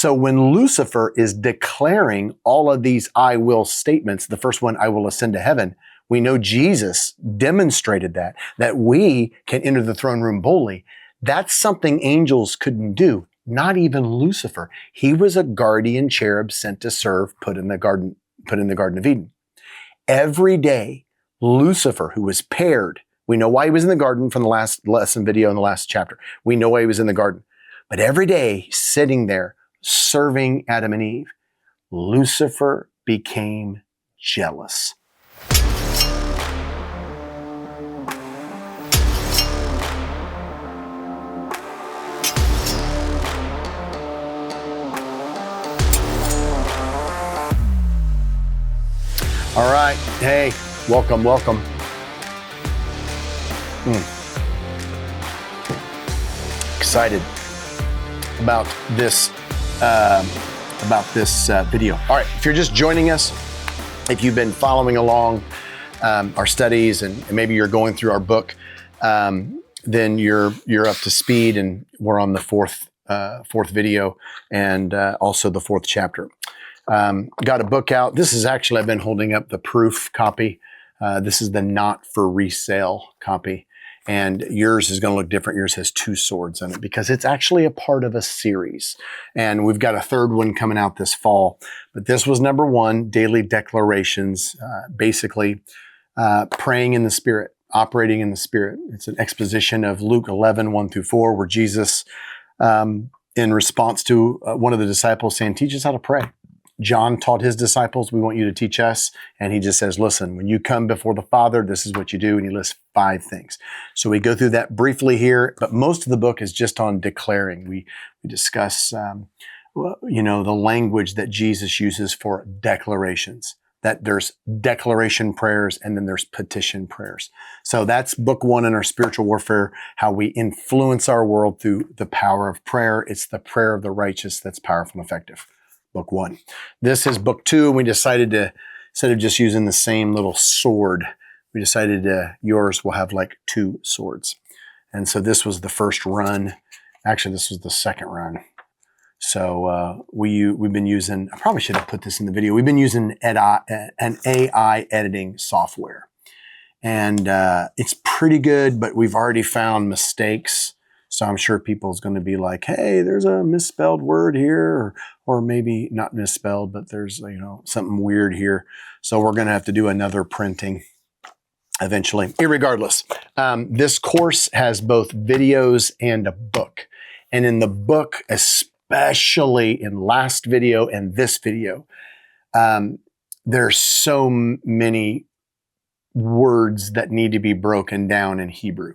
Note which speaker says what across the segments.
Speaker 1: So when Lucifer is declaring all of these I will statements, the first one, I will ascend to heaven, we know Jesus demonstrated that we can enter the throne room boldly. That's something angels couldn't do, not even Lucifer. He was a guardian cherub sent to serve, put in the Garden of Eden. Every day, Lucifer, who was paired, we know why he was in the garden from the last lesson video in the last chapter. We know why he was in the garden. But every day, sitting there, serving Adam and Eve, Lucifer became jealous. All right. Hey, welcome. Excited about this video. All right. If you're just joining us, if you've been following along our studies and maybe you're going through our book, then you're up to speed, and we're on the fourth video and also the fourth chapter. Got a book out. This is actually, I've been holding up the proof copy. This is the not for resale copy. And yours is going to look different. Yours has 2 swords on it because it's actually a part of a series. And we've got a third one coming out this fall. But this was number 1, daily declarations, basically praying in the Spirit, operating in the Spirit. It's an exposition of Luke 11, 1 through 4, where Jesus, in response to one of the disciples saying, teach us how to pray. John taught his disciples, we want you to teach us. And he just says, listen, when you come before the Father, this is what you do. And he lists 5 things. So we go through that briefly here, but most of the book is just on declaring. We discuss, the language that Jesus uses for declarations, that there's declaration prayers and then there's petition prayers. So that's book 1 in our spiritual warfare, how we influence our world through the power of prayer. It's the prayer of the righteous that's powerful and effective. Book 1. This is book 2. And we decided to, instead of just using the same little sword, we decided yours will have like 2 swords. And so this was the first run. Actually, this was the second run. So we've been using, I probably should have put this in the video. We've been using an AI editing software. And it's pretty good, but we've already found mistakes. So I'm sure people's going to be like, hey, there's a misspelled word here, or maybe not misspelled, but there's, something weird here. So we're going to have to do another printing eventually. Irregardless, this course has both videos and a book. And in the book, especially in last video and this video, there's so many words that need to be broken down in Hebrew.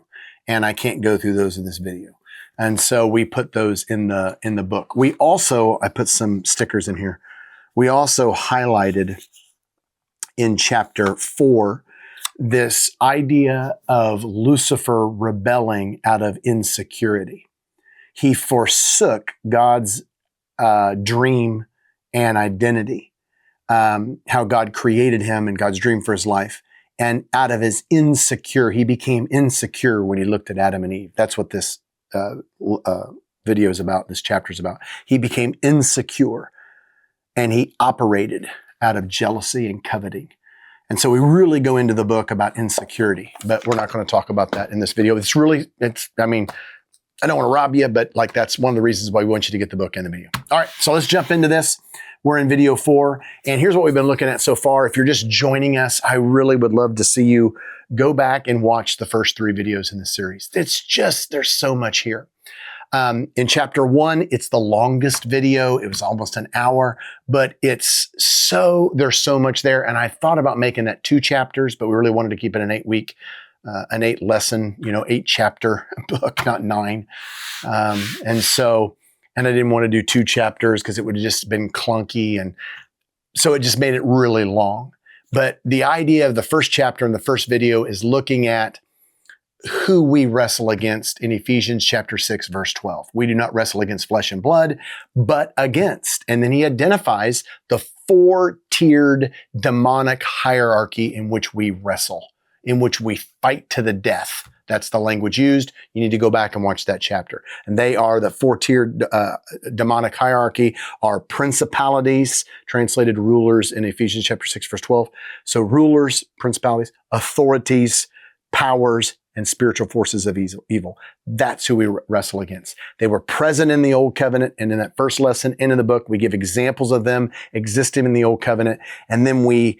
Speaker 1: And I can't go through those in this video. And so we put those in the book. We also, I put some stickers in here. We also highlighted in chapter 4, this idea of Lucifer rebelling out of insecurity. He forsook God's dream and identity, how God created him and God's dream for his life. And out of his he became insecure when he looked at Adam and Eve. That's what this video is about, this chapter is about. He became insecure and he operated out of jealousy and coveting. And so we really go into the book about insecurity, but we're not going to talk about that in this video. I don't want to rob you, but that's one of the reasons why we want you to get the book and the video. All right, so let's jump into this. We're in video 4, and here's what we've been looking at so far. If you're just joining us, I really would love to see you go back and watch the first 3 videos in the series. There's so much here. In chapter 1, it's the longest video. It was almost an hour, but there's so much there. And I thought about making that 2 chapters, but we really wanted to keep it an 8-week, an 8 lesson, 8 chapter book, not 9. And I didn't want to do 2 chapters because it would have just been clunky. And so it just made it really long. But the idea of the first chapter in the first video is looking at who we wrestle against in Ephesians chapter 6, verse 12. We do not wrestle against flesh and blood, but against. And then he identifies the 4-tiered demonic hierarchy in which we wrestle in which we fight to the death. That's the language used. You need to go back and watch that chapter. And they are the four-tiered demonic hierarchy, are principalities, translated rulers in Ephesians chapter 6, verse 12. So rulers, principalities, authorities, powers, and spiritual forces of evil. That's who we wrestle against. They were present in the Old Covenant, and in that first lesson, in the book, we give examples of them existing in the Old Covenant, and then we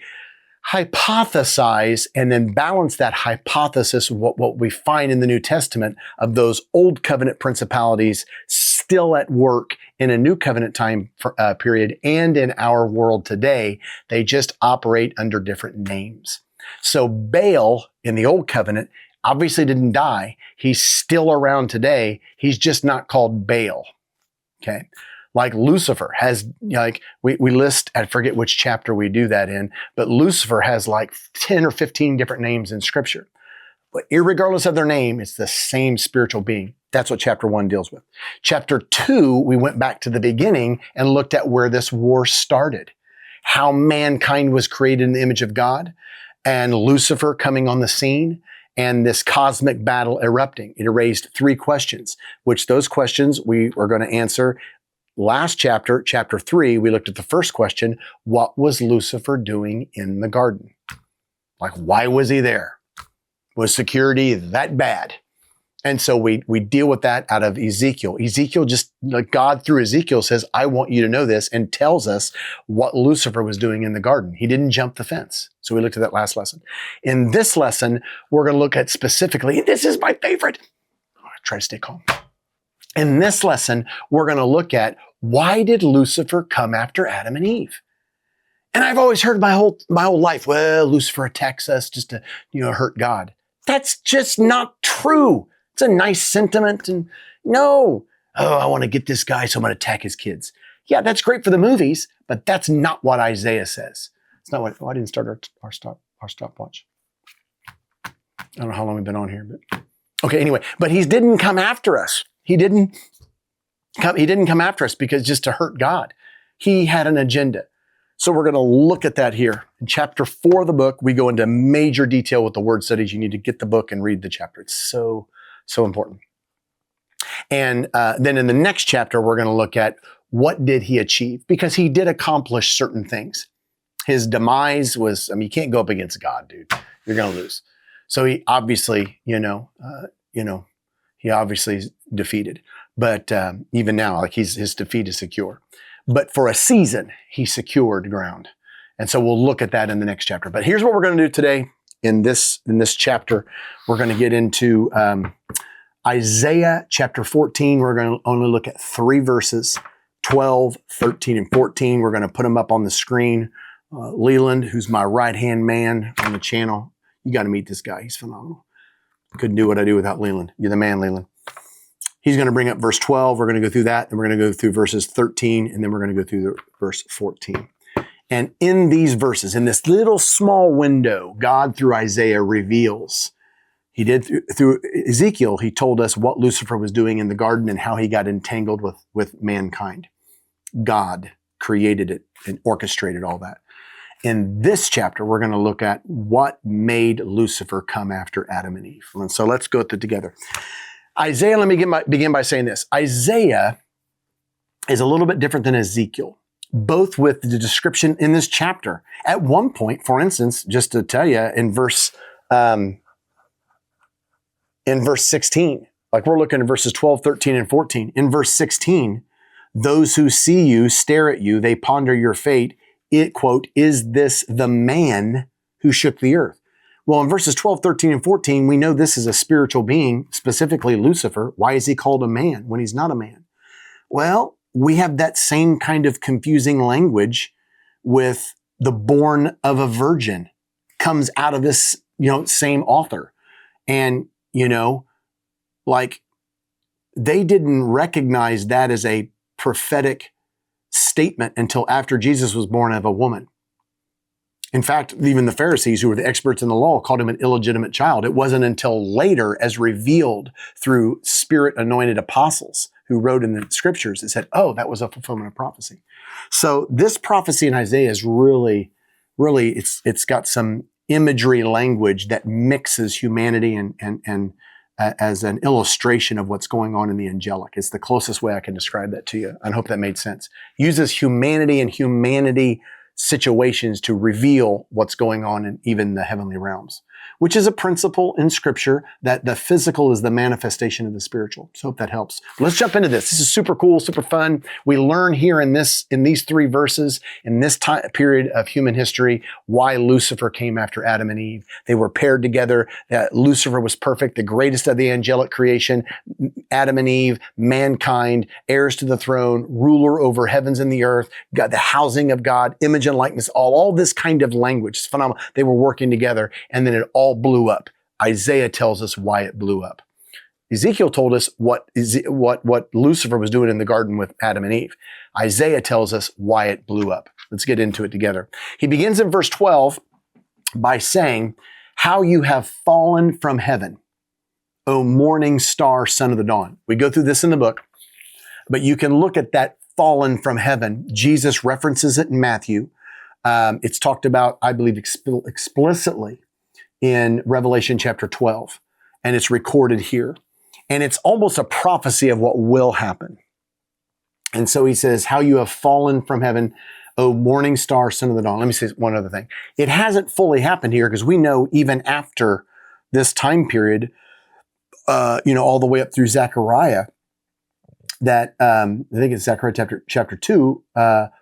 Speaker 1: hypothesize and then balance that hypothesis with what we find in the New Testament of those Old Covenant principalities still at work in a New Covenant time period and in our world today. They just operate under different names. So Baal in the Old Covenant obviously didn't die. He's still around today. He's just not called Baal. Okay. Like Lucifer has, like we list, I forget which chapter we do that in, but Lucifer has like 10 or 15 different names in Scripture. But irregardless of their name, it's the same spiritual being. That's what chapter 1 deals with. Chapter 2, we went back to the beginning and looked at where this war started, how mankind was created in the image of God, and Lucifer coming on the scene, and this cosmic battle erupting. It raised 3 questions, which those questions we are going to answer. Last chapter, chapter 3, we looked at the first question: what was Lucifer doing in the garden? Like, why was he there? Was security that bad? And so we deal with that out of Ezekiel. Ezekiel just, like God through Ezekiel says, I want you to know this, and tells us what Lucifer was doing in the garden. He didn't jump the fence. So we looked at that last lesson. In this lesson, we're going to look at specifically, this is my favorite. I try to stay calm. In this lesson, we're going to look at, why did Lucifer come after Adam and Eve? And I've always heard my whole life, well, Lucifer attacks us just to, hurt God. That's just not true. It's a nice sentiment. And no, I want to get this guy, so I'm going to attack his kids. Yeah, that's great for the movies, but that's not what Isaiah says. It's not what, I didn't start our stopwatch. I don't know how long we've been on here, but okay, anyway, but he didn't come after us. He didn't come after us because just to hurt God. He had an agenda. So we're going to look at that here. In chapter 4 of the book, we go into major detail with the word studies. You need to get the book and read the chapter. It's so important. And then in the next chapter, we're going to look at, what did he achieve? Because he did accomplish certain things. His demise was, you can't go up against God, dude. You're going to lose. So he obviously, he obviously is defeated. But even now, like his defeat is secure. But for a season, he secured ground. And so we'll look at that in the next chapter. But here's what we're going to do today in this chapter. We're going to get into Isaiah chapter 14. We're going to only look at 3 verses, 12, 13, and 14. We're going to put them up on the screen. Leland, who's my right-hand man on the channel, you got to meet this guy. He's phenomenal. Couldn't do what I do without Leland. You're the man, Leland. He's going to bring up verse 12. We're going to go through that. Then we're going to go through verses 13. And then we're going to go through verse 14. And in these verses, in this little small window, God through Isaiah reveals. He did through Ezekiel, he told us what Lucifer was doing in the garden and how he got entangled with mankind. God created it and orchestrated all that. In this chapter, we're going to look at what made Lucifer come after Adam and Eve. And so let's go through it together. Isaiah, let me begin by saying this. Isaiah is a little bit different than Ezekiel, both with the description in this chapter. At one point, for instance, just to tell you, in verse 16, like we're looking at verses 12, 13, and 14. In verse 16, those who see you stare at you, they ponder your fate. It, quote, is this the man who shook the earth? Well, in verses 12, 13, and 14, we know this is a spiritual being, specifically Lucifer. Why is he called a man when he's not a man? Well, we have that same kind of confusing language with the born of a virgin comes out of this, same author. And, like they didn't recognize that as a prophetic statement until after Jesus was born of a woman. In fact, even the Pharisees, who were the experts in the law, called him an illegitimate child. It wasn't until later, as revealed through Spirit-anointed apostles who wrote in the scriptures, that said, oh, that was a fulfillment of prophecy. So this prophecy in Isaiah is really, it's got some imagery language that mixes humanity and as an illustration of what's going on in the angelic. It's the closest way I can describe that to you. I hope that made sense. Uses humanity and humanity situations to reveal what's going on in even the heavenly realms, which is a principle in Scripture that the physical is the manifestation of the spiritual. So hope that helps. Let's jump into this. This is super cool, super fun. We learn here in these 3 verses, in this time period of human history, why Lucifer came after Adam and Eve. They were paired together. Lucifer was perfect, the greatest of the angelic creation. Adam and Eve, mankind, heirs to the throne, ruler over heavens and the earth, God, the housing of God, image and likeness, all this kind of language. It's phenomenal. They were working together, and then it all blew up. Isaiah tells us why it blew up. Ezekiel told us what Lucifer was doing in the garden with Adam and Eve. Isaiah tells us why it blew up. Let's get into it together. He begins in verse 12 by saying, "How you have fallen from heaven, O morning star, son of the dawn." We go through this in the book, but you can look at that fallen from heaven. Jesus references it in Matthew. It's talked about, I believe, explicitly in Revelation chapter 12, and it's recorded here. And it's almost a prophecy of what will happen. And so he says, "How you have fallen from heaven, O morning star, son of the dawn." Let me say one other thing. It hasn't fully happened here because we know even after this time period, all the way up through Zechariah, that I think it's Zechariah chapter 2,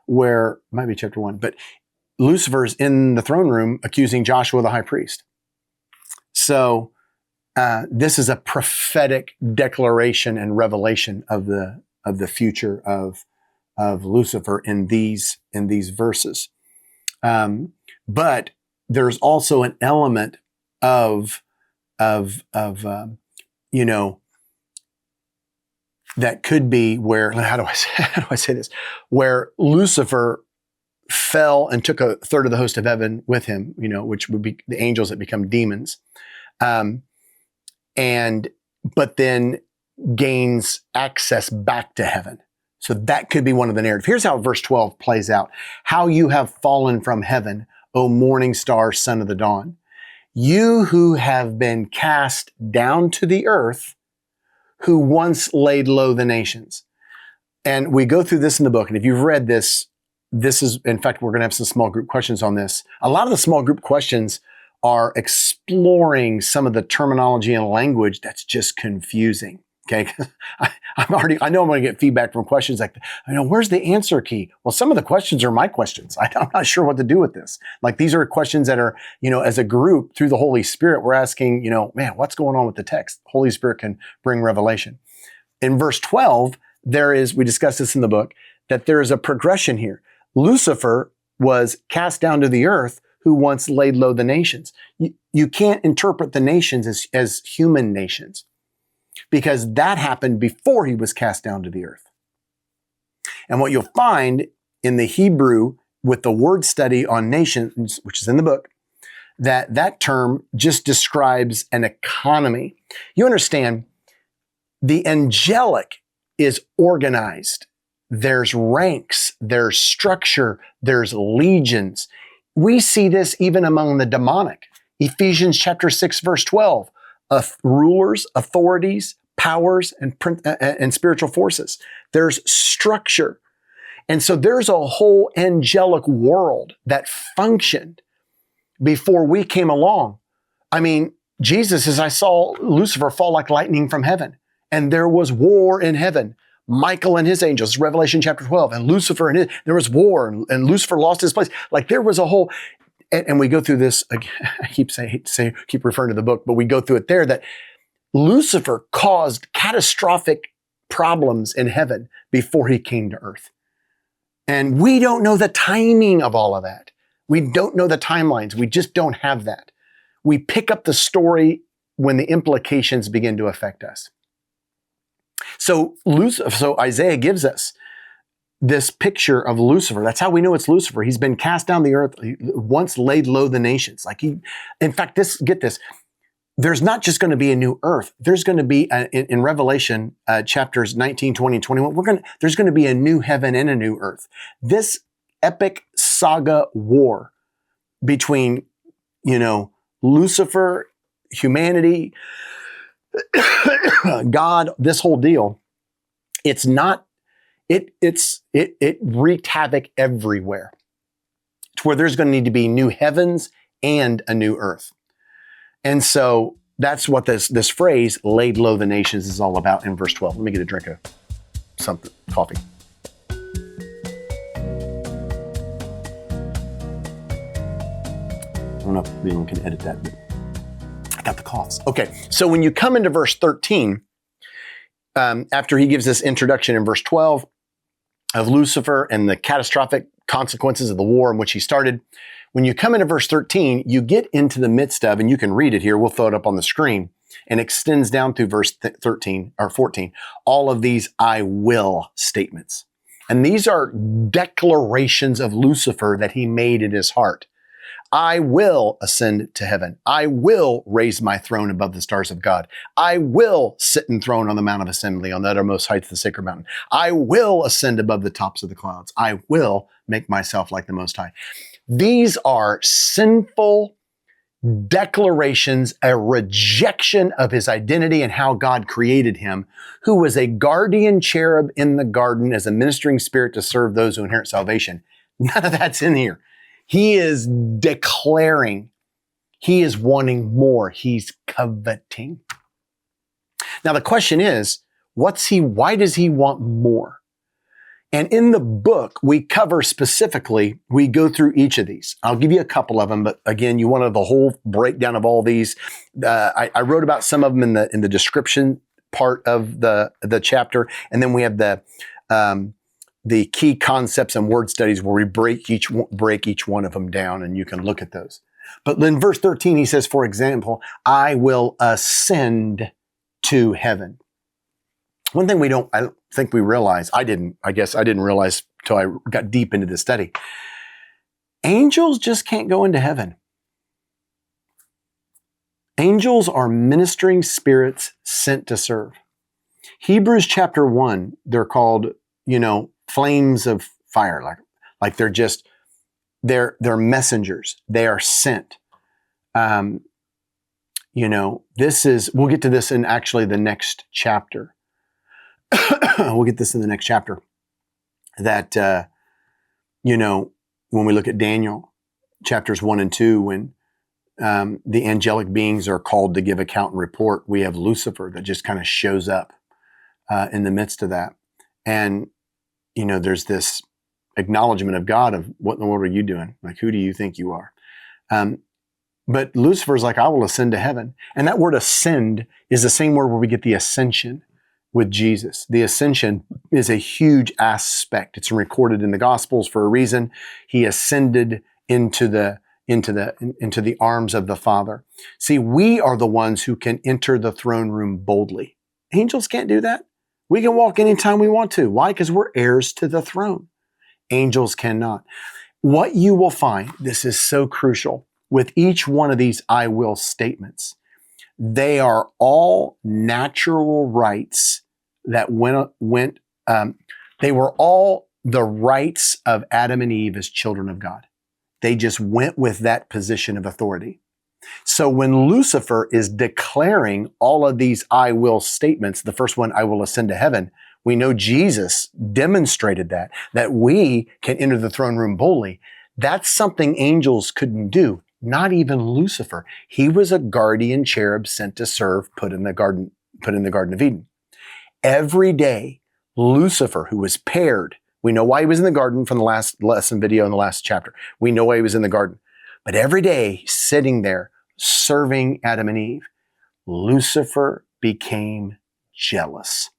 Speaker 1: where it might be chapter 1, but Lucifer's in the throne room accusing Joshua the high priest. So this is a prophetic declaration and revelation of the future of Lucifer in these verses. But there's also an element of that could be where, how do I say this? Where Lucifer fell and took a third of the host of heaven with him, which would be the angels that become demons. But then gains access back to heaven. So that could be one of the narratives. Here's how verse 12 plays out. "How you have fallen from heaven, O morning star, son of the dawn. You who have been cast down to the earth, who once laid low the nations." And we go through this in the book. And if you've read this is, in fact, we're going to have some small group questions on this. A lot of the small group questions are exploring some of the terminology and language that's just confusing. Okay. I know I'm going to get feedback from questions like, where's the answer key? Well, some of the questions are my questions. I'm not sure what to do with this. Like, these are questions that are, as a group through the Holy Spirit, we're asking, man, what's going on with the text? Holy Spirit can bring revelation. In verse 12, we discussed this in the book, that there is a progression here. Lucifer was cast down to the earth, who once laid low the nations. You can't interpret the nations as human nations, because that happened before he was cast down to the earth. And what you'll find in the Hebrew with the word study on nations, which is in the book, that term just describes an economy. You understand, the angelic is organized. There's ranks, there's structure, there's legions. We see this even among the demonic. Ephesians chapter 6, verse 12. Rulers, authorities, powers, and spiritual forces. There's structure. And so there's a whole angelic world that functioned before we came along. I mean, Jesus says, "I saw Lucifer fall like lightning from heaven." And there was war in heaven. Michael and his angels, Revelation chapter 12, and Lucifer and there was war, and Lucifer lost his place. Like, there was a whole, and we go through this, again, I keep referring to the book, but we go through it there, that Lucifer caused catastrophic problems in heaven before he came to earth. And we don't know the timing of all of that. We don't know the timelines. We just don't have that. We pick up the story when the implications begin to affect us. So Isaiah gives us this picture of Lucifer. That's how we know it's Lucifer. He's been cast down the earth. He once laid low the nations. In fact, get this. There's not just going to be a new earth. There's going to be, in Revelation chapters 19, 20, and 21, there's going to be a new heaven and a new earth. This epic saga war between, Lucifer, humanity, God, this whole deal, it wreaked havoc everywhere. To where there's going to need to be new heavens and a new earth. And so that's what this phrase, laid low the nations, is all about in verse 12. Let me get a drink of something, coffee. I don't know if anyone can edit that, but I got the coughs. Okay, so when you come into verse 13, after he gives this introduction in verse 12 of Lucifer and the catastrophic consequences of the war in which he started, when you come into verse 13, you get into the midst of, and you can read it here, we'll throw it up on the screen, and extends down through verse 13 or 14, all of these I will statements. And these are declarations of Lucifer that he made in his heart. I will ascend to heaven. I will raise my throne above the stars of God. I will sit enthroned on the Mount of Assembly on the uttermost heights of the sacred mountain. I will ascend above the tops of the clouds. I will make myself like the Most High. These are sinful declarations, a rejection of his identity and how God created him, who was a guardian cherub in the garden as a ministering spirit to serve those who inherit salvation. None of that's in here. He is declaring, he is wanting more, he's coveting. Now the question is, why does he want more? And in the book, we cover specifically, we go through each of these. I'll give you a couple of them, but again, you wanted the whole breakdown of all these. I wrote about some of them in the description part of the chapter, and then we have the key concepts and word studies where we break each one of them down, and you can look at those. But in verse 13, he says, for example, I will ascend to heaven. One thing I don't think we realize, I guess I didn't realize till I got deep into this study. Angels just can't go into heaven. Angels are ministering spirits sent to serve. Hebrews chapter 1, they're called, flames of fire, like they're messengers. They are sent. We'll get to this in actually the next chapter. We'll get this in the next chapter. That when we look at Daniel chapters 1 and 2, when the angelic beings are called to give account and report, we have Lucifer that just kind of shows up in the midst of that. And there's this acknowledgement of God of, what in the world are you doing? Like, who do you think you are? But Lucifer's like, I will ascend to heaven. And that word ascend is the same word where we get the ascension with Jesus. The ascension is a huge aspect. It's recorded in the Gospels for a reason. He ascended into the arms of the Father. See, we are the ones who can enter the throne room boldly. Angels can't do that. We can walk anytime we want to. Why? Because we're heirs to the throne. Angels cannot. What you will find, this is so crucial, with each one of these I will statements, they are all natural rights that they were all the rights of Adam and Eve as children of God. They just went with that position of authority. So when Lucifer is declaring all of these I will statements, the first one, I will ascend to heaven, we know Jesus demonstrated that we can enter the throne room boldly. That's something angels couldn't do, not even Lucifer. He was a guardian cherub sent to serve, put in the Garden of Eden. Every day, Lucifer, who was paired, we know why he was in the garden from the last lesson video in the last chapter. We know why he was in the garden. But every day, sitting there, serving Adam and Eve, Lucifer became jealous.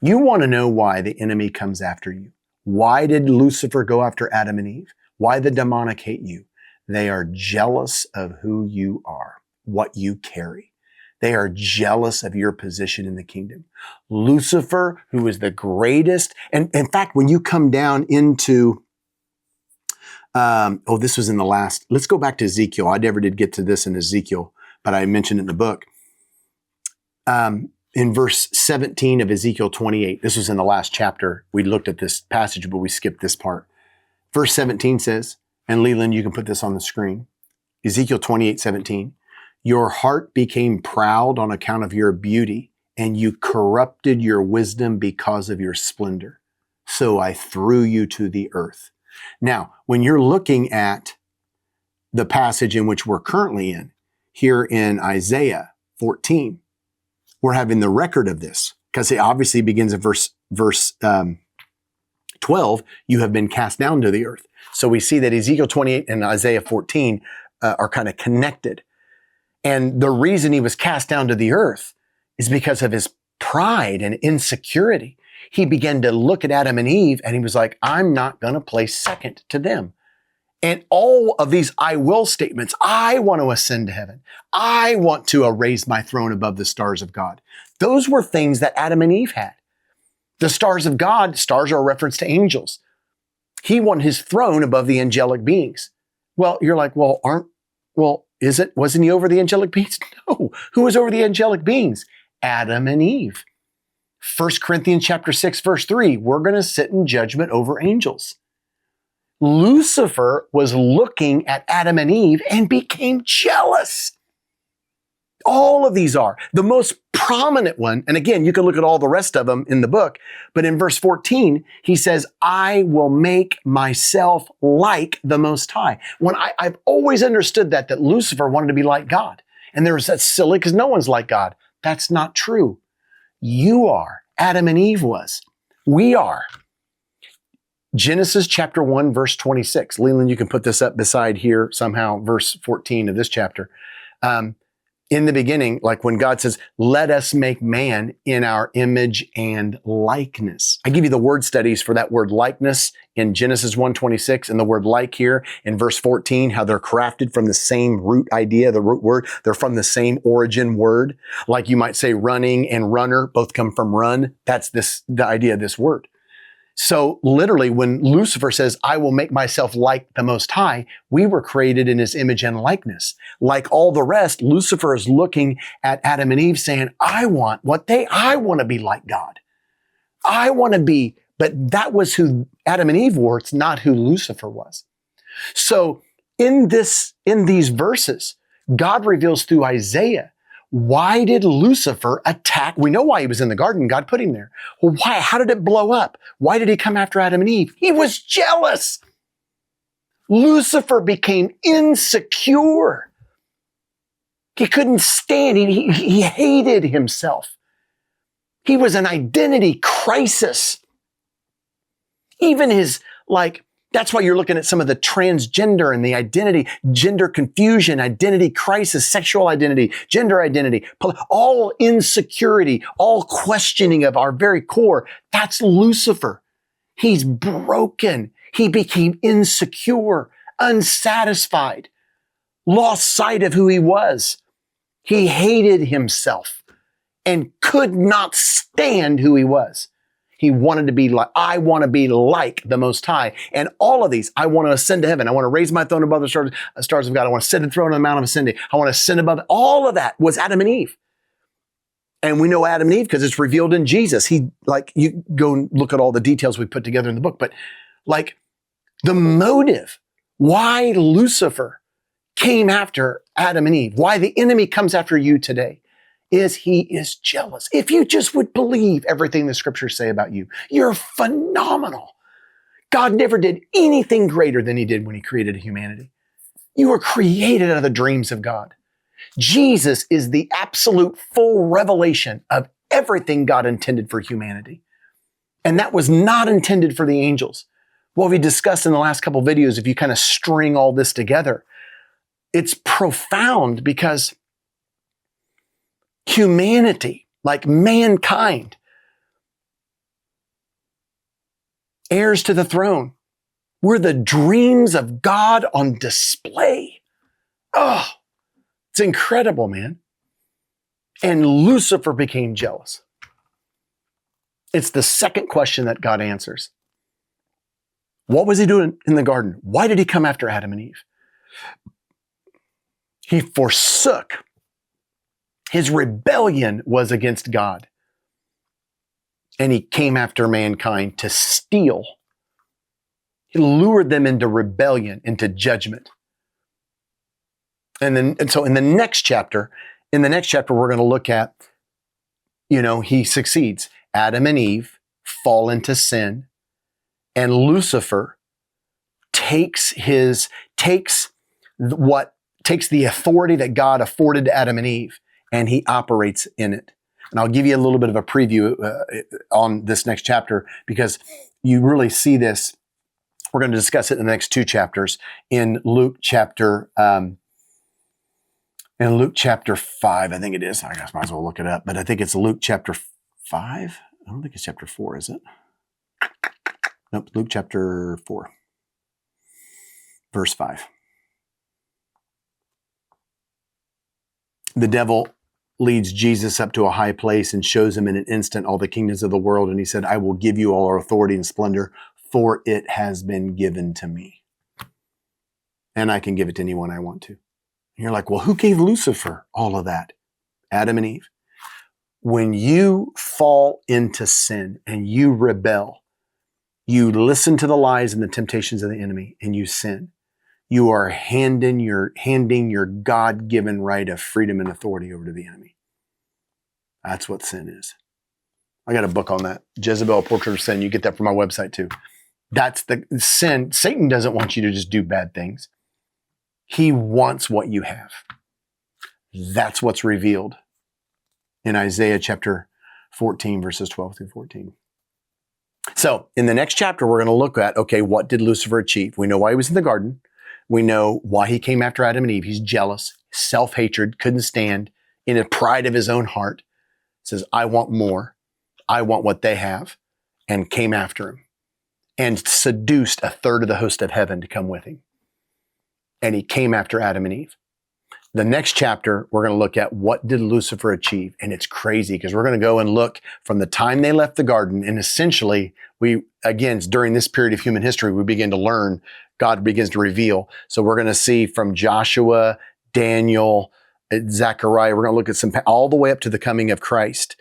Speaker 1: You want to know why the enemy comes after you. Why did Lucifer go after Adam and Eve? Why the demonic hate you? They are jealous of who you are, what you carry. They are jealous of your position in the kingdom. Lucifer, who is the greatest, and in fact, when you come down into, this was in the last, let's go back to Ezekiel. I never did get to this in Ezekiel, but I mentioned it in the book. In verse 17 of Ezekiel 28, this was in the last chapter. We looked at this passage, but we skipped this part. Verse 17 says, and Leland, you can put this on the screen. Ezekiel 28:17. Your heart became proud on account of your beauty, and you corrupted your wisdom because of your splendor. So I threw you to the earth. Now, when you're looking at the passage in which we're currently in, here in Isaiah 14, we're having the record of this, because it obviously begins in verse 12, you have been cast down to the earth. So we see that Ezekiel 28 and Isaiah 14 are kind of connected. And the reason he was cast down to the earth is because of his pride and insecurity. He began to look at Adam and Eve and he was like, I'm not going to place second to them. And all of these I will statements, I want to ascend to heaven. I want to raise my throne above the stars of God. Those were things that Adam and Eve had. The stars of God, stars are a reference to angels. He wanted his throne above the angelic beings. Well, you're like, wasn't he over the angelic beings? No. Who was over the angelic beings? Adam and Eve. 1 Corinthians chapter 6, verse 3, we're going to sit in judgment over angels. Lucifer was looking at Adam and Eve and became jealous. All of these are. The most prominent one, and again, you can look at all the rest of them in the book, but in verse 14, he says, I will make myself like the Most High. I've always understood that Lucifer wanted to be like God. And that's silly because no one's like God. That's not true. You are. Adam and Eve was. We are. Genesis chapter 1, verse 26. Leland, you can put this up beside here somehow, verse 14 of this chapter. In the beginning, like when God says, let us make man in our image and likeness. I give you the word studies for that word likeness in Genesis 1:26 and the word like here in verse 14, how they're crafted from the same root idea, the root word. They're from the same origin word. Like you might say running and runner both come from run. That's the idea of this word. So literally when Lucifer says, I will make myself like the Most High, we were created in his image and likeness. Like all the rest, Lucifer is looking at Adam and Eve saying, I want to be like God. I want to be, but that was who Adam and Eve were. It's not who Lucifer was. So in these verses, God reveals through Isaiah, why did Lucifer attack? We know why he was in the garden. God put him there. Well, why? How did it blow up? Why did he come after Adam and Eve? He was jealous. Lucifer became insecure. He couldn't stand it. He hated himself. He was an identity crisis. Even that's why you're looking at some of the transgender and the identity, gender confusion, identity crisis, sexual identity, gender identity, all insecurity, all questioning of our very core. That's Lucifer. He's broken. He became insecure, unsatisfied, lost sight of who he was. He hated himself and could not stand who he was. He wanted to be like, I want to be like the Most High. And all of these, I want to ascend to heaven. I want to raise my throne above the stars of God. I want to sit enthroned on the Mount of Ascending. I want to ascend above. All of that was Adam and Eve. And we know Adam and Eve because it's revealed in Jesus. You go and look at all the details we put together in the book. But the motive, why Lucifer came after Adam and Eve, why the enemy comes after you today, is he is jealous. If you just would believe everything the scriptures say about you, you're phenomenal. God never did anything greater than he did when he created humanity. You were created out of the dreams of God. Jesus is the absolute full revelation of everything God intended for humanity. And that was not intended for the angels. What we discussed in the last couple of videos, if you kind of string all this together, it's profound because humanity, like mankind, heirs to the throne. We're the dreams of God on display. Oh, it's incredible, man. And Lucifer became jealous. It's the second question that God answers. What was he doing in the garden? Why did he come after Adam and Eve? He forsook. His rebellion was against God. And he came after mankind to steal. He lured them into rebellion, into judgment. And so in the next chapter, we're going to look at, he succeeds. Adam and Eve fall into sin, and Lucifer takes the authority that God afforded to Adam and Eve, and he operates in it. And I'll give you a little bit of a preview on this next chapter, because you really see this. We're going to discuss it in the next 2 chapters in Luke chapter 5, I think it is. I guess I might as well look it up, but I think it's Luke chapter 5. I don't think it's chapter 4, is it? Nope, Luke chapter 4, verse 5. The devil leads Jesus up to a high place and shows him in an instant all the kingdoms of the world. And he said, I will give you all authority and splendor, for it has been given to me. And I can give it to anyone I want to. And you're like, well, who gave Lucifer all of that? Adam and Eve. When you fall into sin and you rebel, you listen to the lies and the temptations of the enemy and you sin. You are handing your God-given right of freedom and authority over to the enemy. That's what sin is. I got a book on that, Jezebel, Portrait of Sin. You get that from my website too. That's the sin. Satan doesn't want you to just do bad things. He wants what you have. That's what's revealed in Isaiah chapter 14, verses 12 through 14. So in the next chapter, we're going to look at, okay, what did Lucifer achieve? We know why he was in the garden. We know why he came after Adam and Eve. He's jealous, self-hatred, couldn't stand, in a pride of his own heart. Says, I want more. I want what they have, and came after him and seduced a third of the host of heaven to come with him. And he came after Adam and Eve. The next chapter, we're going to look at what did Lucifer achieve? And it's crazy because we're going to go and look from the time they left the garden. And essentially, during this period of human history, we begin to learn, God begins to reveal. So we're going to see from Joshua, Daniel, Zechariah, we're going to look at all the way up to the coming of Christ.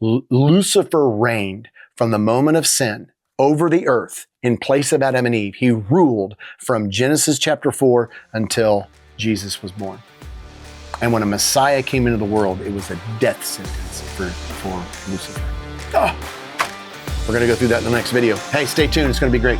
Speaker 1: Lucifer reigned from the moment of sin over the earth in place of Adam and Eve. He ruled from Genesis chapter 4 until Jesus was born. And when a Messiah came into the world, it was a death sentence for Lucifer. We're going to go through that in the next video. Hey, stay tuned. It's going to be great.